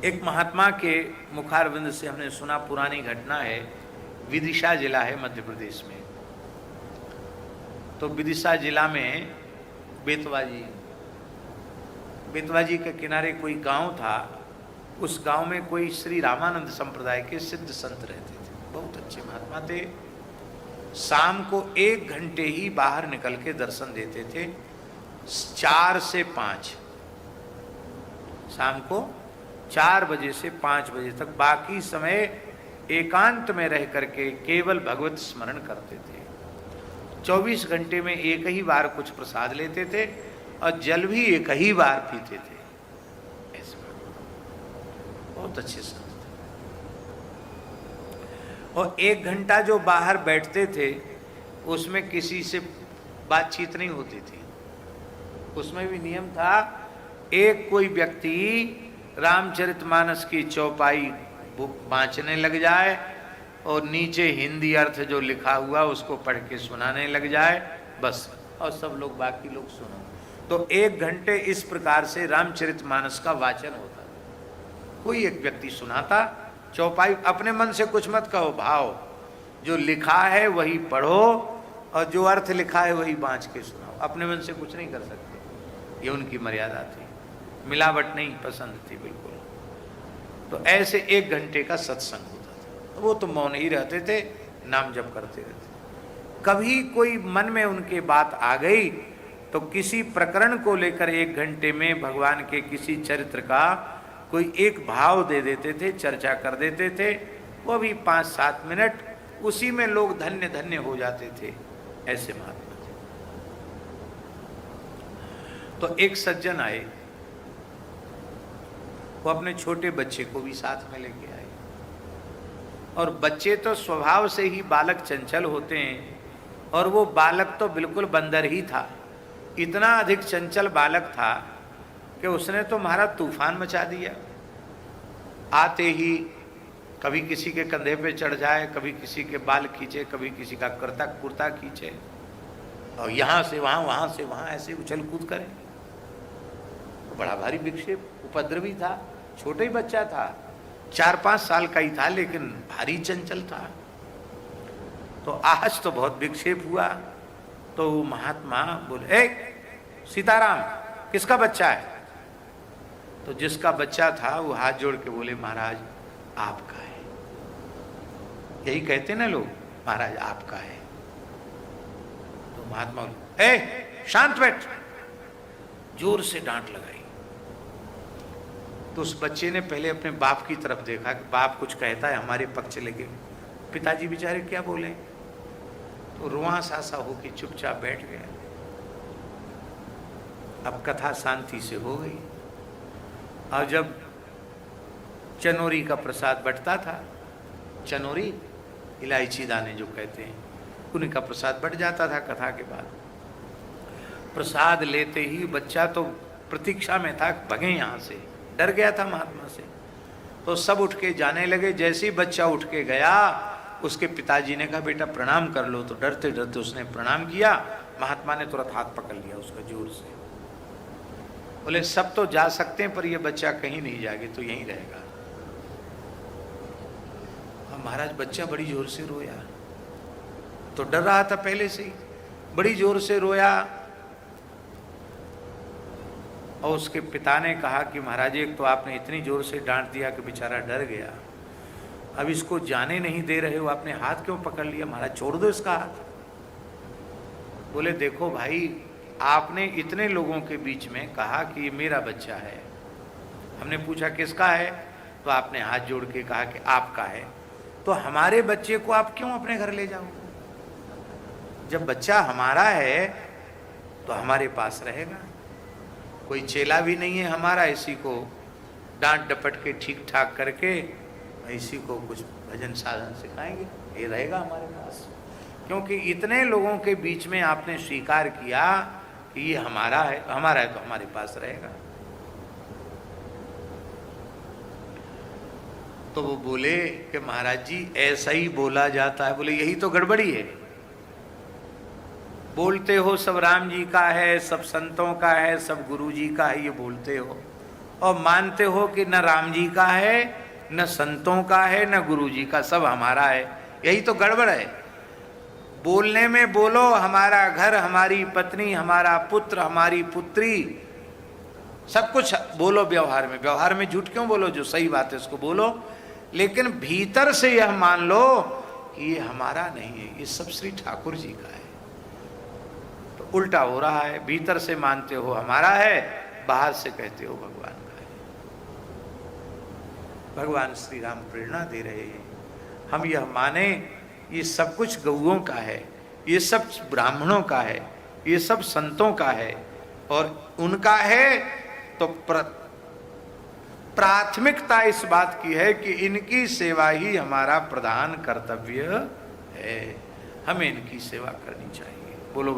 एक महात्मा के मुखारविंद से हमने सुना, पुरानी घटना है, विदिशा जिला है मध्य प्रदेश में। तो विदिशा जिला में बेतवाजी के किनारे कोई गांव था। उस गांव में कोई श्री रामानंद संप्रदाय के सिद्ध संत रहते थे, बहुत अच्छे महात्मा थे। शाम को 1 घंटे ही बाहर निकल के दर्शन देते थे, 4 से 5, शाम को 4 बजे से 5 बजे तक। बाकी समय एकांत में रह करके केवल भगवत स्मरण करते थे। 24 घंटे में एक ही बार कुछ प्रसाद लेते थे और जल भी एक ही बार पीते थे। ऐसे बहुत अच्छे संत थे। और 1 घंटा जो बाहर बैठते थे उसमें किसी से बातचीत नहीं होती थी। उसमें भी नियम था, एक कोई व्यक्ति रामचरितमानस की चौपाई बाँचने लग जाए और नीचे हिंदी अर्थ जो लिखा हुआ उसको पढ़ के सुनाने लग जाए, बस, और सब लोग, बाकी लोग सुनो। तो 1 घंटे इस प्रकार से रामचरितमानस का वाचन होता। कोई एक व्यक्ति सुनाता, चौपाई, अपने मन से कुछ मत कहो, भाव जो लिखा है वही पढ़ो और जो अर्थ लिखा है वही बाँच के सुनाओ। अपने मन से कुछ नहीं कर सकते, ये उनकी मर्यादा थी। मिलावट नहीं पसंद थी बिल्कुल। तो ऐसे 1 घंटे का सत्संग होता था। वो तो मौन ही रहते थे, नाम जप करते रहते। कभी कोई मन में उनके बात आ गई तो किसी प्रकरण को लेकर 1 घंटे में भगवान के किसी चरित्र का कोई एक भाव दे देते थे, चर्चा कर देते थे। वो भी 5-7 मिनट, उसी में लोग धन्य धन्य हो जाते थे। ऐसे महात्मा थे। तो एक सज्जन आए, वो अपने छोटे बच्चे को भी साथ में लेके आए। और बच्चे तो स्वभाव से ही बालक चंचल होते हैं, और वो बालक तो बिल्कुल बंदर ही था। इतना अधिक चंचल बालक था कि उसने तो हमारा तूफान मचा दिया। आते ही कभी किसी के कंधे पे चढ़ जाए, कभी किसी के बाल खींचे, कभी किसी का कुर्ता खींचे, और यहाँ से वहाँ, वहाँ से वहाँ, ऐसे उछल कूद करे। तो बड़ा भारी विक्षेप, उपद्रवी था, छोटा ही बच्चा था, 4-5 साल का ही था, लेकिन भारी चंचल था। तो आज तो बहुत विक्षेप हुआ। तो वो महात्मा बोले, ए सीताराम, किसका बच्चा है? तो जिसका बच्चा था वो हाथ जोड़ के बोले, महाराज आपका है। यही कहते ना लोग, महाराज आपका है। तो महात्मा बोले, ए शांत बैठ, जोर से डांट लगाई। तो उस बच्चे ने पहले अपने बाप की तरफ देखा कि बाप कुछ कहता है, हमारे पक्ष लेके। पिताजी बेचारे क्या बोले? तो रुआ सासा होके चुपचाप बैठ गया। अब कथा शांति से हो गई। और जब चनोरी का प्रसाद बंटता था, चनोरी इलायची दाने जो कहते हैं, उन्हीं का प्रसाद बंट जाता था कथा के बाद। प्रसाद लेते ही बच्चा तो प्रतीक्षा में था, भगे यहाँ से, डर गया था महात्मा से। तो सब उठ के जाने लगे। जैसे ही बच्चा उठ के गया, उसके पिताजी ने कहा, बेटा प्रणाम कर लो। तो डरते डरते उसने प्रणाम किया। महात्मा ने तुरंत हाथ पकड़ लिया उसका जोर से। बोले, सब तो जा सकते हैं पर ये बच्चा कहीं नहीं जाएगा, तो यहीं रहेगा। और महाराज बच्चा बड़ी जोर से रोया। तो डर रहा था पहले से ही, बड़ी जोर से रोया। और उसके पिता ने कहा कि महाराज, एक तो आपने इतनी जोर से डांट दिया कि बेचारा डर गया, अब इसको जाने नहीं दे रहे हो, आपने हाथ क्यों पकड़ लिया? महाराज छोड़ दो इसका हाथ। बोले, देखो भाई, आपने इतने लोगों के बीच में कहा कि ये मेरा बच्चा है। हमने पूछा किसका है, तो आपने हाथ जोड़ के कहा कि आपका है। तो हमारे बच्चे को आप क्यों अपने घर ले जाओ? जब बच्चा हमारा है तो हमारे पास रहेगा। कोई चेला भी नहीं है हमारा, इसी को डांट डपट के ठीक ठाक करके इसी को कुछ भजन साधन सिखाएंगे, ये रहेगा हमारे पास। क्योंकि इतने लोगों के बीच में आपने स्वीकार किया कि ये हमारा है तो हमारे पास रहेगा। तो वो बोले कि महाराज जी, ऐसा ही बोला जाता है। बोले, यही तो गड़बड़ी है। बोलते हो सब राम जी का है, सब संतों का है, सब गुरु जी का है, ये बोलते हो, और मानते हो कि न राम जी का है, न संतों का है, न गुरु जी का, सब हमारा है। यही तो गड़बड़ है। बोलने में बोलो हमारा घर, हमारी पत्नी, हमारा पुत्र, हमारी पुत्री, सब कुछ बोलो। व्यवहार में झूठ क्यों बोलो? जो सही बात है उसको बोलो, लेकिन भीतर से यह मान लो कि ये हमारा नहीं है, ये सब श्री ठाकुर जी का है। तो उल्टा हो रहा है, भीतर से मानते हो हमारा है, बाहर से कहते हो भगवान का है। भगवान श्री राम प्रेरणा दे रहे हैं, हम यह माने ये सब कुछ गौओं का है, ये सब ब्राह्मणों का है, ये सब संतों का है, और उनका है तो प्राथमिकता इस बात की है कि इनकी सेवा ही हमारा प्रधान कर्तव्य है, हमें इनकी सेवा करनी चाहिए। बोलो।